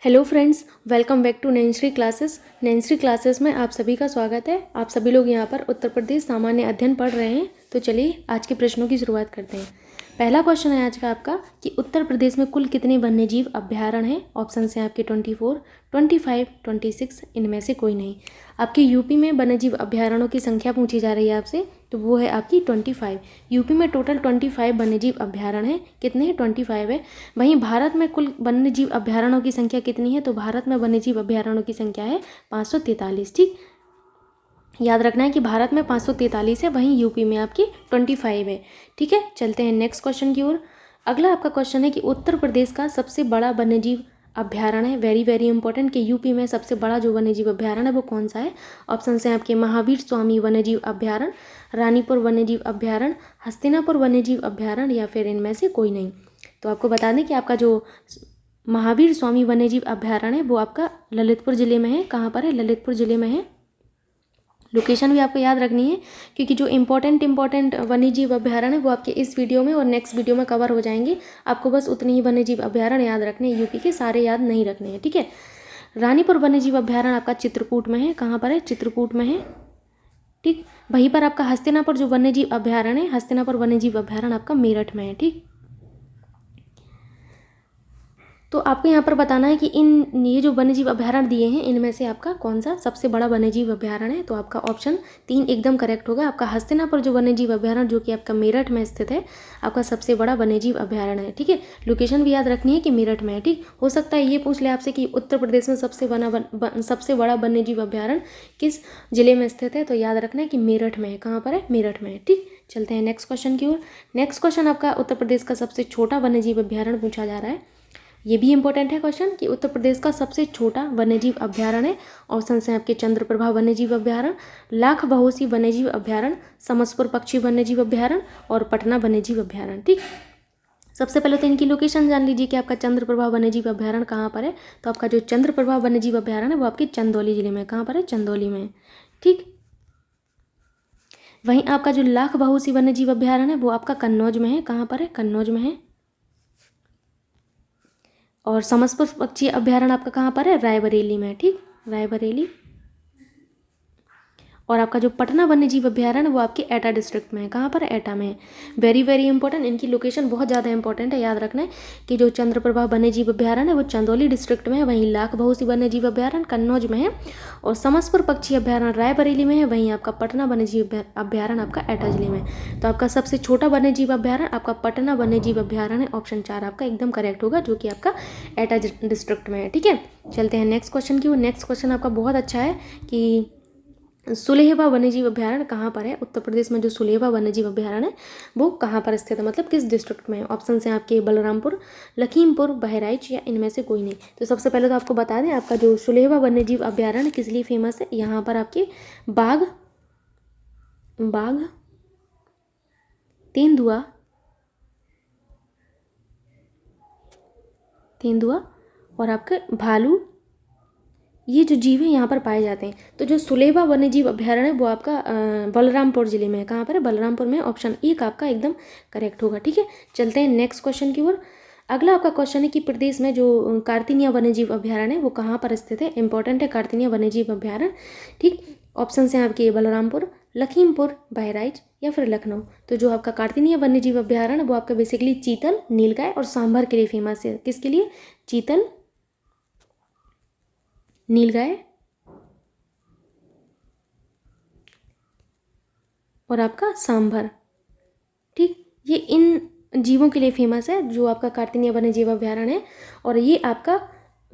Hello friends, welcome back to नैंसरी classes. नैंसरी classes में आप सभी का स्वागत है। आप सभी लोग यहाँ पर उत्तर प्रदेश सामान्य अध्ययन पढ़ रहे हैं। तो चलिए आज के प्रश्नों की शुरुआत करते हैं। पहला क्वेश्चन है आज का आपका कि उत्तर प्रदेश में कुल कितने वन्यजीव अभ्यारण्य हैं। ऑप्शन हैं आपके 24, 25, 26, इनमें से कोई नहीं। आपके यूपी में वन्यजीव अभ्यारण्यों की संख्या पूछी जा रही है आपसे, तो वो है आपकी 25। यूपी में टोटल 25 वन्यजीव अभ्यारण्य हैं। कितने हैं? 25 है। वहीं भारत में कुल वन्यजीव अभ्यारण्यों की संख्या कितनी है? तो भारत में वन्यजीव अभ्यारण्यों की संख्या है 543। ठीक, याद रखना है कि भारत में 543 है, वहीं यूपी में आपकी 25 है। ठीक है, चलते हैं नेक्स्ट क्वेश्चन की ओर। अगला आपका क्वेश्चन है कि उत्तर प्रदेश का सबसे बड़ा वन्यजीव अभ्यारण्य है, वेरी वेरी इंपॉर्टेंट, कि यूपी में सबसे बड़ा जो वन्यजीव अभ्यारण्य है वो कौन सा है। ऑप्शन हैं आपके महावीर स्वामी वन्यजीव अभ्यारण्य, रानीपुर वन्यजीव अभ्यारण्य, हस्तिनापुर वन्यजीव अभ्यारण्य, या फिर इनमें से कोई नहीं। तो आपको बता दें कि आपका जो महावीर स्वामी वन्यजीव अभ्यारण्य है वो आपका ललितपुर जिले में है। कहाँ पर है? ललितपुर जिले में है। लोकेशन भी आपको याद रखनी है, क्योंकि जो इम्पोर्टेंट वन्यजीव अभ्यारण्य है वो आपके इस वीडियो में और नेक्स्ट वीडियो में कवर हो जाएंगे। आपको बस उतने ही वन्यजीव अभ्यारण्य याद रखने हैं, यूपी के सारे याद नहीं रखने हैं। ठीक है, रानीपुर वन्यजीव अभ्यारण्य आपका चित्रकूट में है। कहाँ पर है? चित्रकूट में है। ठीक, वहीं पर आपका हस्तिनापुर जो वन्यजीव अभ्यारण्य है, हस्तिनापुर वन्यजीव अभ्यारण्य आपका मेरठ में है। ठीक, तो आपको यहाँ पर बताना है कि ये जो वन्यजीव अभ्यारण्य दिए हैं इनमें से आपका कौन सा सबसे बड़ा वन्यजीव अभ्यारण्य है। तो आपका ऑप्शन 3 एकदम करेक्ट होगा। आपका हस्तिनापुर जो वन्यजीव अभ्यारण्य जो कि आपका मेरठ में स्थित है, आपका सबसे बड़ा वन्यजीव अभ्यारण्य है। ठीक है, लोकेशन भी याद रखनी है कि मेरठ में है। ठीक, हो सकता है ये पूछ ले आपसे कि उत्तर प्रदेश में सबसे बड़ा वन्यजीव अभ्यारण्य किस जिले में स्थित है, तो याद रखना है कि मेरठ में है। कहाँ पर है? मेरठ में है। ठीक, चलते हैं नेक्स्ट क्वेश्चन की ओर। नेक्स्ट क्वेश्चन आपका उत्तर प्रदेश का सबसे छोटा वन्यजीव अभ्यारण्य पूछा जा रहा है। ये भी इंपॉर्टेंट है क्वेश्चन कि उत्तर प्रदेश का सबसे छोटा वन्यजीव अभ्यारण्य है। ऑप्शन हैं आपके चंद्रप्रभा वन्यजीव अभ्यारण्य, लाख बहोसी वन्यजीव अभ्यारण्य, समसपुर पक्षी वन्यजीव अभ्यारण्य और पटना वन्यजीव अभ्यारण्य। ठीक, सबसे पहले तो इनकी लोकेशन जान लीजिए कि आपका चंद्रप्रभा वन्यजीव अभ्यारण्य कहाँ पर है। तो आपका जो चंद्रप्रभा वन्यजीव अभ्यारण्य है वो आपके चंदौली जिले में। कहाँ पर है? चंदौली में। ठीक, वहीं आपका जो लाख बहोसी वन्यजीव अभ्यारण्य है वो आपका कन्नौज में है। कहाँ पर है? कन्नौज में है। और समसपुर पक्षी अभ्यारण्य आपका कहाँ पर है? रायबरेली में। ठीक, रायबरेली। और आपका जो पटना वन्यजीव अभ्यारण्य वो आपके एटा डिस्ट्रिक्ट में है। कहाँ पर? एटा में है। वेरी वेरी इंपॉर्टेंट, इनकी लोकेशन बहुत ज़्यादा इंपॉर्टेंट है, याद रखना है कि जो चंद्रप्रभा वन्यजीव अभ्यारण्य है वो चंदौली डिस्ट्रिक्ट में है, वहीं लाख बहोसी वन्यजीव अभ्यारण्य कन्नौज में है, और समसपुर पक्षी अभ्यारण्य रायबरेली में है, वहीं आपका पटना वन्यजीव अभ्यारण्य आपका एटा जिले में। तो आपका सबसे छोटा वन्यजीव अभ्यारण्य आपका पटना वन्यजीव अभ्यारण्य, ऑप्शन 4 आपका एकदम करेक्ट होगा, जो कि आपका एटा डिस्ट्रिक्ट में है। ठीक है, चलते हैं नेक्स्ट क्वेश्चन की। नेक्स्ट क्वेश्चन आपका बहुत अच्छा है कि सुलेहवा वन्यजीव अभ्यारण्य कहाँ पर है। उत्तर प्रदेश में जो सुलेहवा वन्यजीव अभ्यारण्य है वो कहाँ पर स्थित है, मतलब किस डिस्ट्रिक्ट में है। ऑप्शन हैं आपके बलरामपुर, लखीमपुर, बहराइच, या इनमें से कोई नहीं। तो सबसे पहले तो आपको बता दें आपका जो सुलेहवा वन्यजीव अभ्यारण्य किस लिए फेमस है। यहाँ पर आपके बाघ, तेंदुआ और आपके भालू, ये जो जीव है यहाँ पर पाए जाते हैं। तो जो सुलेहवा वन्यजीव अभ्यारण्य है वो आपका बलरामपुर जिले में है। कहाँ पर है? बलरामपुर में। ऑप्शन 1 आपका एकदम करेक्ट होगा। ठीक है, चलते हैं नेक्स्ट क्वेश्चन की ओर। अगला आपका क्वेश्चन है कि प्रदेश में जो कार्तिनिया वन्यजीव अभ्यारण्य है वो कहाँ पर स्थित है। इंपॉर्टेंट है कार्तिनिया वन्यजीव अभ्यारण्य। ठीक, ऑप्शन हैं आपके बलरामपुर, लखीमपुर, बहराइच, या फिर लखनऊ। तो जो आपका कार्तिनिया वन्यजीव अभ्यारण्य वो आपका बेसिकली चीतल, नीलगाय और सांभर के लिए फेमस है। किसके लिए? चीतल, नीलगाय और आपका सांभर। ठीक, ये इन जीवों के लिए फेमस है जो आपका कार्तिनिया वन्यजीव अभ्यारण्य है, और ये आपका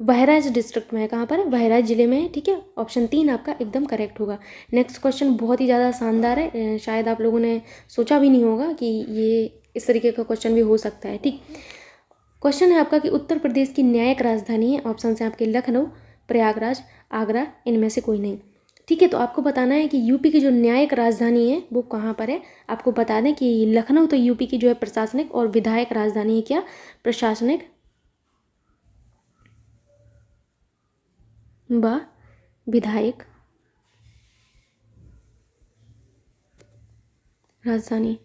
बहराइच डिस्ट्रिक्ट में है। कहाँ पर है? बहराइच जिले में है। ठीक है, ऑप्शन 3 आपका एकदम करेक्ट होगा। नेक्स्ट क्वेश्चन बहुत ही ज़्यादा शानदार है, शायद आप लोगों ने सोचा भी नहीं होगा कि ये इस तरीके का क्वेश्चन भी हो सकता है। ठीक, क्वेश्चन है आपका कि उत्तर प्रदेश की न्यायिक राजधानी है। ऑप्शन है आपके लखनऊ, प्रयागराज, आगरा, इनमें से कोई नहीं। ठीक है, तो आपको बताना है कि यूपी की जो न्यायिक राजधानी है वो कहाँ पर है। आपको बता दें कि लखनऊ तो यूपी की जो है प्रशासनिक और विधायक राजधानी है। क्या? प्रशासनिक व विधायक राजधानी।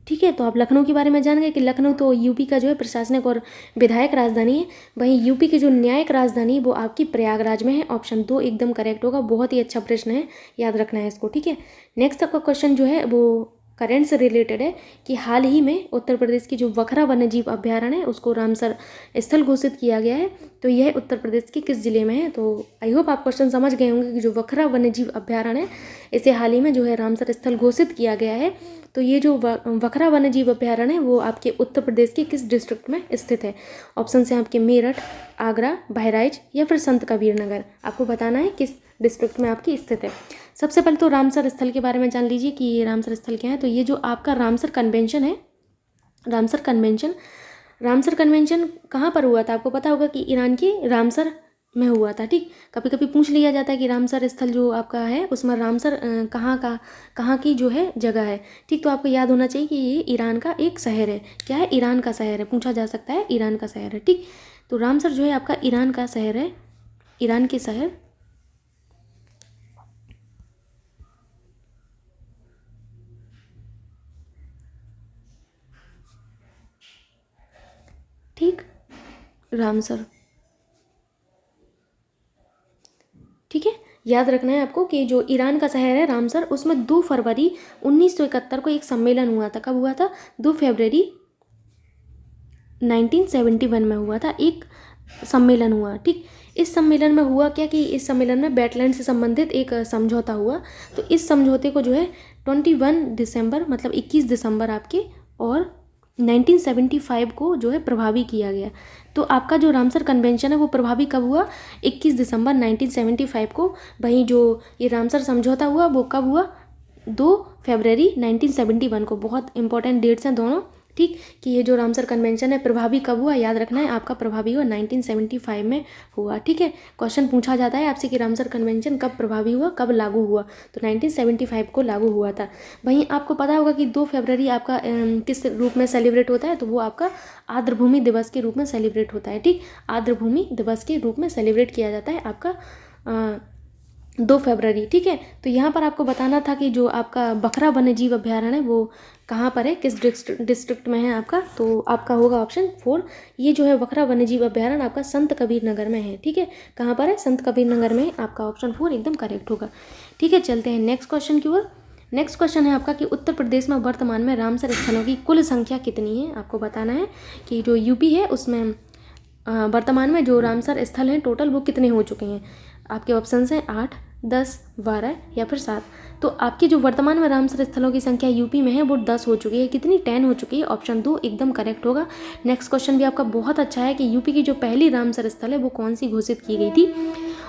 ठीक है। तो आप लखनऊ के बारे में जान गए कि लखनऊ तो यूपी का जो है प्रशासनिक और विधायक राजधानी है। वहीं यूपी की जो न्यायिक राजधानी वो आपकी प्रयागराज में है। ऑप्शन 2 एकदम करेक्ट होगा। बहुत ही अच्छा प्रश्न है, याद रखना है इसको, ठीक है। नेक्स्ट आपका क्वेश्चन जो है वो करंट से रिलेटेड है कि हाल ही में उत्तर प्रदेश की जो वखरा वन्यजीव अभ्यारण्य है उसको रामसर स्थल घोषित किया गया है। तो यह उत्तर प्रदेश के किस जिले में है? तो आई होप आप क्वेश्चन समझ गए होंगे कि जो वखरा वन्यजीव अभ्यारण्य है इसे हाल ही में जो है रामसर स्थल घोषित किया गया है। तो ये जो वखरा वन्यजीव अभ्यारण्य है वो आपके उत्तर प्रदेश के किस डिस्ट्रिक्ट में स्थित है? ऑप्शन है आपके मेरठ, आगरा, बहराइच या फिर संत कबीर नगर। आपको बताना है किस डिस्ट्रिक्ट में आपकी स्थित है। सबसे पहले तो रामसर स्थल के बारे में जान लीजिए कि ये रामसर स्थल क्या है। तो ये जो आपका रामसर कन्वेंशन है, रामसर कन्वेंशन कहाँ पर हुआ था? आपको पता होगा कि ईरान के रामसर में हुआ था, ठीक। कभी कभी पूछ लिया जाता है कि रामसर स्थल जो आपका है उसमें रामसर कहाँ की जो है जगह है, ठीक। तो आपको याद होना चाहिए कि ये ईरान का एक शहर है। क्या है? ईरान का शहर है, पूछा जा सकता है, ईरान का शहर है, ठीक। तो रामसर जो है आपका ईरान का शहर है, ईरान के शहर, ठीक, रामसर, ठीक है। याद रखना है आपको कि जो ईरान का शहर है रामसर, उसमें 2 फरवरी 1971 को एक सम्मेलन हुआ था। कब हुआ था? 2 फरवरी 1971 में हुआ था, एक सम्मेलन हुआ, ठीक। इस सम्मेलन में हुआ क्या कि इस सम्मेलन में वेटलैंड से संबंधित एक समझौता हुआ। तो इस समझौते को जो है 21 दिसंबर मतलब 21 दिसंबर आपके और 1975 को जो है प्रभावी किया गया। तो आपका जो रामसर कन्वेंशन है वो प्रभावी कब हुआ? 21 दिसंबर 1975 को। वहीं जो ये रामसर समझौता हुआ वो कब हुआ? 2 फरवरी 1971 को। बहुत इंपॉर्टेंट डेट्स हैं दोनों, ठीक। कि ये जो रामसर कन्वेंशन है प्रभावी कब हुआ, याद रखना है आपका, प्रभावी हुआ 1975 में हुआ, ठीक है। क्वेश्चन पूछा जाता है आपसे कि रामसर कन्वेंशन कब प्रभावी हुआ, कब लागू हुआ? तो 1975 को लागू हुआ था। वहीं आपको पता होगा कि 2 फरवरी आपका किस रूप में सेलिब्रेट होता है? तो वो आपका आर्द्रभूमि दिवस के रूप में सेलिब्रेट होता है, ठीक। आर्द्रभूमि दिवस के रूप में सेलिब्रेट किया जाता है आपका 2 फरवरी, ठीक है। तो यहाँ पर आपको बताना था कि जो आपका वखरा वन्यजीव अभ्यारण्य है वो कहाँ पर है, किस डिस्ट्रिक्ट में है आपका? तो आपका होगा ऑप्शन 4। ये जो है वखरा वन्यजीव अभ्यारण्य आपका संत कबीर नगर में है, ठीक है। कहाँ पर है? संत कबीर नगर में। आपका ऑप्शन 4 एकदम करेक्ट होगा, ठीक है। चलते हैं नेक्स्ट क्वेश्चन की ओर। नेक्स्ट क्वेश्चन है आपका कि उत्तर प्रदेश में वर्तमान में रामसर स्थलों की कुल संख्या कितनी है? आपको बताना है कि जो यूपी है उसमें वर्तमान में जो रामसर स्थल हैं टोटल वो कितने हो चुके हैं? आपके ऑप्शन हैं 8, 10, 12 या फिर 7। तो आपकी जो वर्तमान में रामसर स्थलों की संख्या यूपी में है वो 10 हो चुकी है। कितनी? 10 हो चुकी है। ऑप्शन 2 एकदम करेक्ट होगा। नेक्स्ट क्वेश्चन भी आपका बहुत अच्छा है कि यूपी की जो पहली रामसर स्थल है वो कौन सी घोषित की गई थी?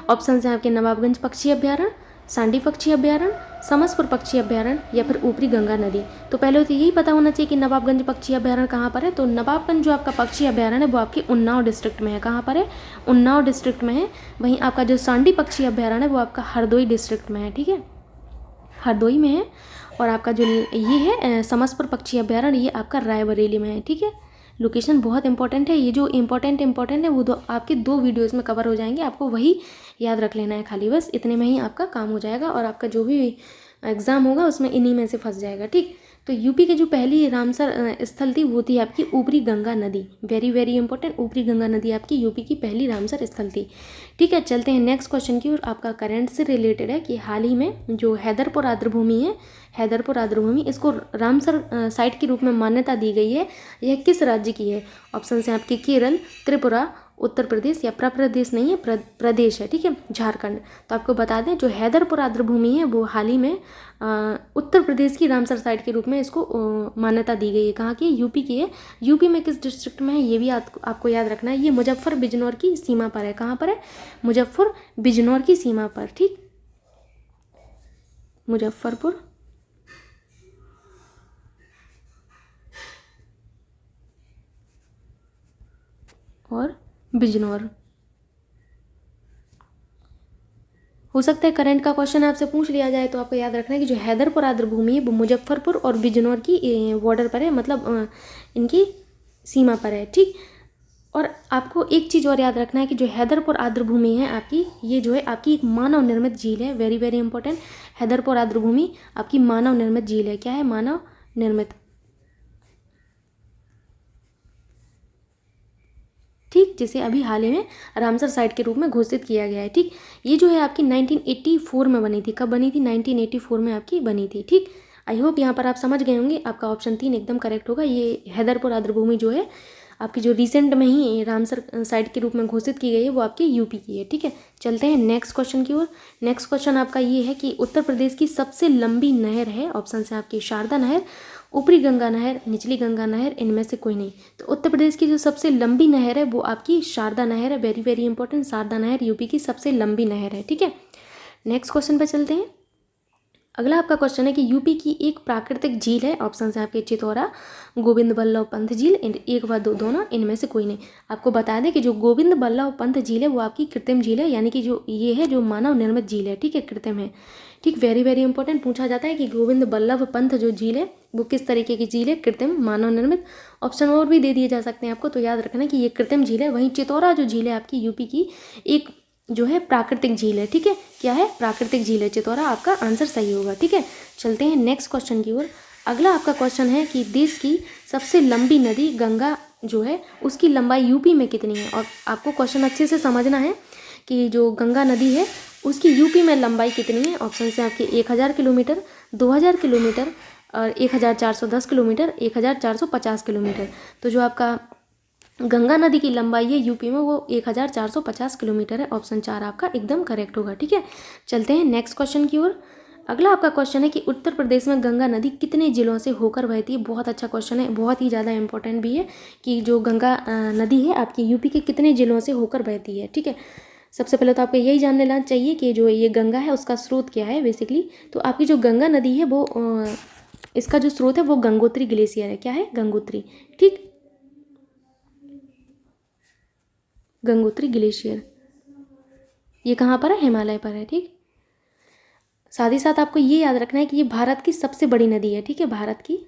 ऑप्शन हैं आपके नवाबगंज पक्षी अभ्यारण्य, सांडी पक्षी अभ्यारण्य, समसपुर पक्षी अभ्यारण्य या फिर ऊपरी गंगा नदी। तो पहले तो यही पता होना चाहिए कि नवाबगंज पक्षी अभ्यारण्य कहाँ पर है। तो नवाबगंज जो आपका पक्षी अभ्यारण्य है वो आपके उन्नाव डिस्ट्रिक्ट में है। कहाँ पर है? उन्नाव डिस्ट्रिक्ट में है। वहीं आपका जो सांडी पक्षी अभ्यारण्य है वो आपका हरदोई डिस्ट्रिक्ट में है, ठीक है, हरदोई में है। और आपका जो ये है समसपुर पक्षी अभ्यारण्य ये आपका रायबरेली में है, ठीक है। लोकेशन बहुत इंपॉर्टेंट है। ये जो इम्पोर्टेंट है वो आपके 2 वीडियोस में कवर हो जाएंगे। आपको वही याद रख लेना है खाली, बस इतने में ही आपका काम हो जाएगा और आपका जो भी एग्ज़ाम होगा उसमें इन्हीं में से फंस जाएगा, ठीक। तो यूपी की जो पहली रामसर स्थल थी वो थी आपकी ऊपरी गंगा नदी। वेरी वेरी इंपॉर्टेंट, ऊपरी गंगा नदी आपकी यूपी की पहली रामसर स्थल थी, ठीक है। चलते हैं नेक्स्ट क्वेश्चन की और आपका करंट से रिलेटेड है कि हाल ही में जो हैदरपुर आर्द्रभूमि है, हैदरपुर आर्द्रभूमि इसको रामसर साइट के रूप में मान्यता दी गई है। यह किस राज्य की है? ऑप्शन हैं आपके केरल, त्रिपुरा, उत्तर प्रदेश या प्रदेश नहीं है, प्रदेश है, ठीक है, झारखंड। तो आपको बता दें जो हैदरपुर आर्द्रभूमि है वो हाल ही में उत्तर प्रदेश की रामसर साइट के रूप में इसको मान्यता दी गई है। कहाँ की? यूपी की है। यूपी में किस डिस्ट्रिक्ट में है ये भी आपको याद रखना है। ये मुजफ्फर बिजनौर की सीमा पर है। कहाँ पर है? मुजफ्फर बिजनौर की सीमा पर, ठीक, मुजफ्फरपुर और बिजनौर। हो सकता है करंट का क्वेश्चन आपसे पूछ लिया जाए तो आपको याद रखना है कि जो हैदरपुर आर्द्रभूमि है वो मुजफ्फरपुर और बिजनौर की बॉर्डर पर है, मतलब इनकी सीमा पर है, ठीक। और आपको एक चीज़ और याद रखना है कि जो हैदरपुर आर्द्रभूमि है आपकी, ये जो है आपकी एक मानव निर्मित झील है। वेरी वेरी इंपॉर्टेंट, हैदरपुर आर्द्रभूमि आपकी मानव निर्मित झील है। क्या है? मानव निर्मित। ठीक, जिसे अभी हाल ही में रामसर साइट के रूप में घोषित किया गया है। ठीक, ये जो है आपकी 1984 में बनी थी। कब बनी थी? 1984 में आपकी बनी थी। ठीक, आई होप यहाँ पर आप समझ गए होंगे। आपका ऑप्शन 3 एकदम करेक्ट होगा। ये हैदरपुर आर्द्रभूमि जो है आपकी, जो रिसेंट में ही रामसर साइट के रूप में घोषित की गई है, वो आपकी यूपी की है। ठीक है, चलते हैं नेक्स्ट क्वेश्चन की ओर। नेक्स्ट क्वेश्चन आपका ये है कि उत्तर प्रदेश की सबसे लंबी नहर है। ऑप्शन है आपकी शारदा नहर, ऊपरी गंगा नहर, निचली गंगा नहर, इनमें से कोई नहीं। तो उत्तर प्रदेश की जो सबसे लंबी नहर है वो आपकी शारदा नहर है। वेरी वेरी इंपॉर्टेंट, शारदा नहर यूपी की सबसे लंबी नहर है। ठीक है, नेक्स्ट क्वेश्चन पर चलते हैं। अगला आपका क्वेश्चन है कि यूपी की एक प्राकृतिक झील है। ऑप्शन है आपके चितौरा, गोविंद बल्लभ पंत झील, एक व दो दोनों, इनमें से कोई नहीं। आपको बता दें कि जो गोविंद बल्लभ पंत झील है वो आपकी कृत्रिम झील है, यानी कि जो ये है जो मानव निर्मित झील है। ठीक है, कृत्रिम है। ठीक, वेरी वेरी इंपॉर्टेंट, पूछा जाता है कि गोविंद बल्लभ पंत जो झील है वो किस तरीके की झील है? कृत्रिम, मानव निर्मित। ऑप्शन और भी दे दिए जा सकते हैं आपको, तो याद रखना कि ये कृत्रिम झील है। वहीं चितौरा जो झील है आपकी यूपी की एक जो है प्राकृतिक झील है। ठीक है, क्या है? प्राकृतिक झील है चितौरा। आपका आंसर सही होगा। ठीक है, चलते हैं नेक्स्ट क्वेश्चन की ओर। अगला आपका क्वेश्चन है कि देश की सबसे लंबी नदी गंगा जो है उसकी लंबाई यूपी में कितनी है? और आपको क्वेश्चन अच्छे से समझना है कि जो गंगा नदी है उसकी यूपी में लंबाई कितनी है। ऑप्शन है आपके 1000 किलोमीटर, 2000 किलोमीटर और 1410 किलोमीटर, 1450 किलोमीटर। तो जो आपका गंगा नदी की लंबाई है यूपी में वो 1450 किलोमीटर है। ऑप्शन 4 आपका एकदम करेक्ट होगा। ठीक है, चलते हैं नेक्स्ट क्वेश्चन की ओर। अगला आपका क्वेश्चन है कि उत्तर प्रदेश में गंगा नदी कितने जिलों से होकर बहती है? बहुत अच्छा क्वेश्चन है, बहुत ही ज़्यादा इंपॉर्टेंट भी है कि जो गंगा नदी है आपकी यूपी के कितने जिलों से होकर बहती है। ठीक है, सबसे पहले तो आपको यही जान लेना चाहिए कि जो ये गंगा है उसका स्रोत क्या है बेसिकली। तो आपकी जो गंगा नदी है वो इसका जो स्रोत है वो गंगोत्री ग्लेशियर है। क्या है? गंगोत्री। ठीक, गंगोत्री ग्लेशियर ये कहाँ पर है? हिमालय पर है। ठीक, साथ ही साथ आपको ये याद रखना है कि ये भारत की सबसे बड़ी नदी है। ठीक है, भारत की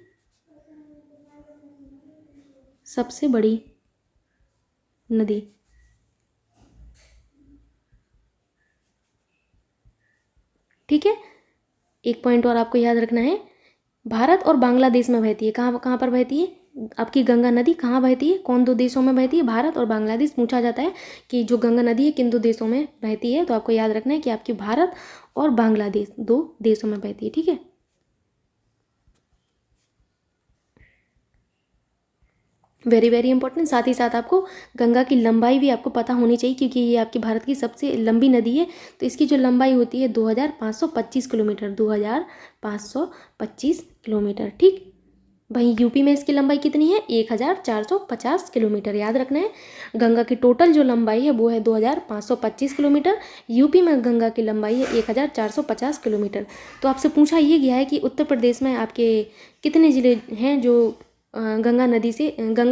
सबसे बड़ी नदी। ठीक है, एक पॉइंट और आपको याद रखना है, भारत और बांग्लादेश में बहती है। कहाँ कहाँ पर बहती है आपकी गंगा नदी? कहाँ बहती है? कौन दो देशों में बहती है? भारत और बांग्लादेश। पूछा जाता है कि जो गंगा नदी है किन दो देशों में बहती है, तो आपको याद रखना है कि आपकी भारत और बांग्लादेश दो देशों में बहती है। ठीक है, वेरी वेरी इंपॉर्टेंट। साथ ही साथ आपको गंगा की लंबाई भी आपको पता होनी चाहिए, क्योंकि ये आपकी भारत की सबसे लंबी नदी है। तो इसकी जो लंबाई होती है 2525 किलोमीटर, 2525 किलोमीटर। ठीक, वहीं यूपी में इसकी लंबाई कितनी है? 1450 किलोमीटर। याद रखना है, गंगा की टोटल जो लंबाई है वो है 2525 किलोमीटर। यूपी में गंगा की लंबाई है 1450 किलोमीटर। तो आपसे पूछा ये गया है कि उत्तर प्रदेश में आपके कितने ज़िले हैं जो गंगा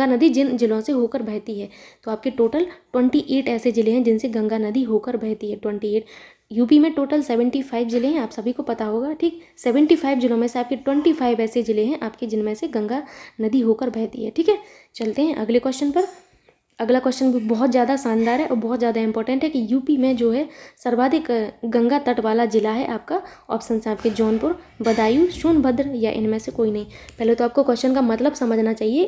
नदी जिन जिलों से होकर बहती है? तो आपके टोटल 28 ऐसे ज़िले हैं जिनसे गंगा नदी होकर बहती है। 28। यूपी में टोटल 75 ज़िले हैं, आप सभी को पता होगा। ठीक, 75 ज़िलों में से आपके 25 ऐसे ज़िले हैं आपके जिनमें से गंगा नदी होकर बहती है। ठीक है, चलते हैं अगले क्वेश्चन पर। अगला क्वेश्चन भी बहुत ज़्यादा शानदार है और बहुत ज़्यादा इंपॉर्टेंट है कि यूपी में जो है सर्वाधिक गंगा तट वाला जिला है आपका। ऑप्शन है आपके जौनपुर, बदायूं, सोनभद्र या इनमें से कोई नहीं। पहले तो आपको क्वेश्चन का मतलब समझना चाहिए।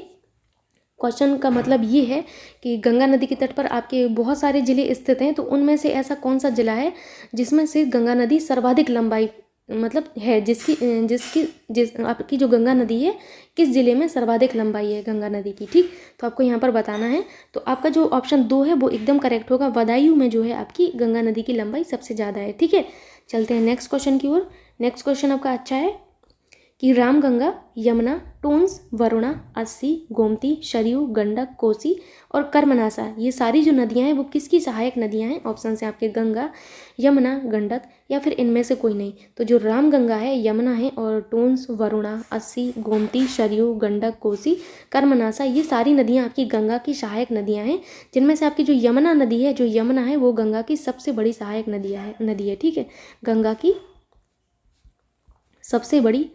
क्वेश्चन का मतलब ये है कि गंगा नदी के तट पर आपके बहुत सारे ज़िले स्थित हैं, तो उनमें से ऐसा कौन सा ज़िला है जिसमें से गंगा नदी सर्वाधिक लंबाई मतलब है, जिस आपकी जो गंगा नदी है किस ज़िले में सर्वाधिक लंबाई है गंगा नदी की। ठीक, तो आपको यहाँ पर बताना है। तो आपका जो ऑप्शन 2 है वो एकदम करेक्ट होगा। बदायूं में जो है आपकी गंगा नदी की लंबाई सबसे ज़्यादा है। ठीक है, चलते हैं नेक्स्ट क्वेश्चन की ओर। नेक्स्ट क्वेश्चन आपका अच्छा है कि रामगंगा, यमुना, टोंस, वरुणा, अस्सी, गोमती, सरयू, गंडक, कोसी और कर्मनासा, ये सारी जो नदियां हैं वो किसकी सहायक नदियां हैं? ऑप्शन है आपके गंगा, यमुना, गंडक या फिर इनमें से कोई नहीं। तो जो रामगंगा है, यमुना है और टोंस, वरुणा, अस्सी, गोमती, सरयू, गंडक, कोसी, कर्मनासा, ये सारी नदियाँ आपकी गंगा की सहायक नदियाँ हैं, जिनमें से आपकी जो यमुना नदी है, जो यमुना है वो गंगा की सबसे बड़ी सहायक नदी है। ठीक है, गंगा की सबसे बड़ी,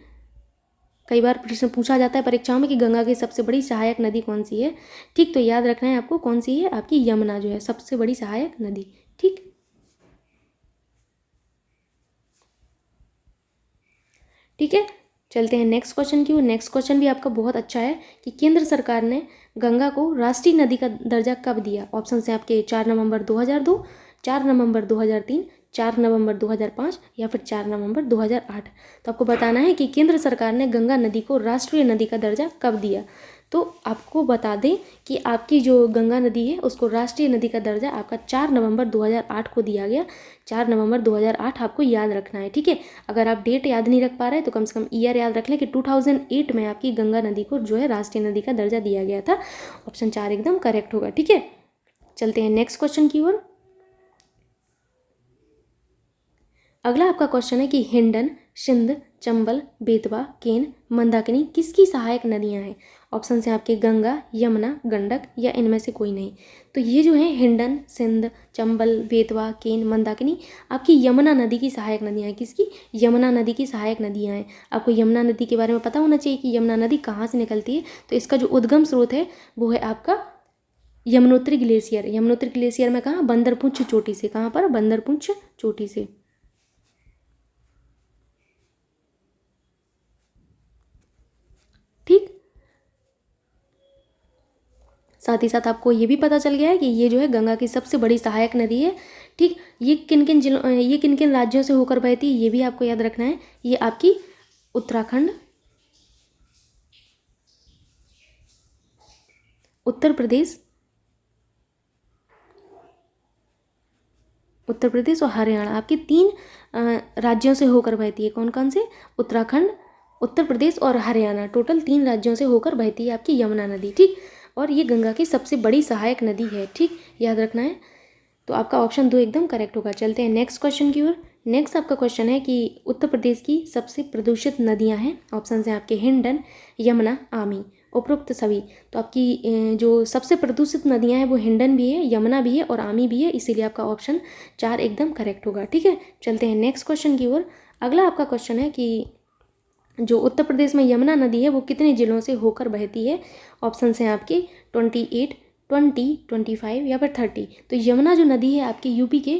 कई बार प्रश्न पूछा जाता है परीक्षाओं में कि गंगा की सबसे बड़ी सहायक नदी कौन सी है। ठीक, तो याद रखना है आपको कौन सी है? आपकी यमुना जो है सबसे बड़ी सहायक नदी। ठीक, ठीक है, चलते हैं नेक्स्ट क्वेश्चन की ओर। नेक्स्ट क्वेश्चन भी आपका बहुत अच्छा है कि केंद्र सरकार ने गंगा को राष्ट्रीय नदी का दर्जा कब दिया। ऑप्शन है आपके 4 नवंबर 2002, 4 नवंबर 2003, 4 नवंबर 2005 या फिर 4 नवंबर 2008। तो आपको बताना है कि केंद्र सरकार ने गंगा नदी को राष्ट्रीय नदी का दर्जा कब दिया। तो आपको बता दें कि आपकी जो गंगा नदी है उसको राष्ट्रीय नदी का दर्जा आपका 4 नवंबर 2008 को दिया गया। 4 नवंबर 2008 आपको याद रखना है, ठीक है। अगर आप डेट याद नहीं रख पा रहे तो कम से कम ईयर याद रख लें कि 2008 में आपकी गंगा नदी को जो है राष्ट्रीय नदी का दर्जा दिया गया था। ऑप्शन 4 एकदम करेक्ट होगा, ठीक है। चलते हैं नेक्स्ट क्वेश्चन की ओर। अगला आपका क्वेश्चन है कि हिंडन, सिंध, चंबल, बेतवा, केन, मंदाकिनी किसकी सहायक नदियां हैं। ऑप्शन है आपके गंगा, यमुना, गंडक या इनमें से कोई नहीं। तो ये जो है हिंडन, सिंध, चंबल, बेतवा, केन, मंदाकिनी आपकी यमुना नदी की सहायक नदियां हैं। किसकी? यमुना नदी की सहायक नदियां हैं। आपको यमुना नदी के बारे में पता होना चाहिए कि यमुना नदी कहाँ से निकलती है। तो इसका जो उद्गम स्रोत है वो है आपका यमुनोत्री ग्लेशियर। यमुनोत्री ग्लेशियर में कहाँ? बंदरपुंछ चोटी से। कहाँ पर? बंदरपुंछ चोटी से, ठीक। साथ ही साथ आपको ये भी पता चल गया है कि ये जो है गंगा की सबसे बड़ी सहायक नदी है, ठीक। ये किन किन राज्यों से होकर बहती है ये भी आपको याद रखना है। ये आपकी उत्तराखंड, उत्तर प्रदेश और हरियाणा, आपके 3 राज्यों से होकर बहती है। कौन कौन से? उत्तराखंड, उत्तर प्रदेश और हरियाणा, टोटल 3 राज्यों से होकर बहती है आपकी यमुना नदी, ठीक। और ये गंगा की सबसे बड़ी सहायक नदी है, ठीक, याद रखना है। तो आपका ऑप्शन 2 एकदम करेक्ट होगा। चलते हैं नेक्स्ट क्वेश्चन की ओर। नेक्स्ट आपका क्वेश्चन है कि उत्तर प्रदेश की सबसे प्रदूषित नदियां हैं। ऑप्शन हैं आपके हिंडन, यमुना, आमी, उपरोक्त सभी। तो आपकी जो सबसे प्रदूषित नदियां हैं वो हिंडन भी है, यमुना भी है और आमी भी है, इसीलिए आपका ऑप्शन 4 एकदम करेक्ट होगा, ठीक है। चलते हैं नेक्स्ट क्वेश्चन की ओर। अगला आपका क्वेश्चन है कि जो उत्तर प्रदेश में यमुना नदी है वो कितने जिलों से होकर बहती है। ऑप्शन हैं आपके 28, 20, 25 या फिर 30। तो यमुना जो नदी है आपकी यूपी के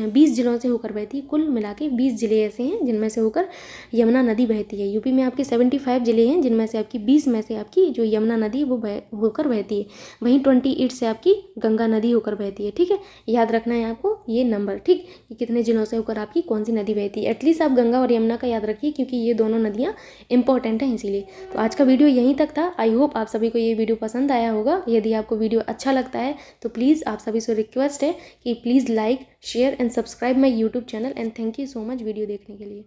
20 जिलों से होकर बहती है। कुल मिला के 20 जिले ऐसे हैं जिनमें से होकर यमुना नदी बहती है। यूपी में आपके 75 जिले हैं जिनमें से आपकी 20 में से आपकी जो यमुना नदी है वो होकर बहती है। वहीं 28 से आपकी गंगा नदी होकर बहती है, ठीक है। याद रखना है आपको ये नंबर, ठीक, कि कितने जिलों से होकर आपकी कौन सी नदी बहती है। एटलीस्ट आप गंगा और यमुना का याद रखिए क्योंकि ये दोनों नदियाँ इंपॉर्टेंट हैं इसीलिए। तो आज का वीडियो यहीं तक था। आई होप आप सभी को ये वीडियो पसंद आया होगा। यदि आपको वीडियो अच्छा लगता है तो प्लीज़ आप सभी से रिक्वेस्ट है कि please like, share and subscribe my YouTube channel and thank you so much video देखने के लिए।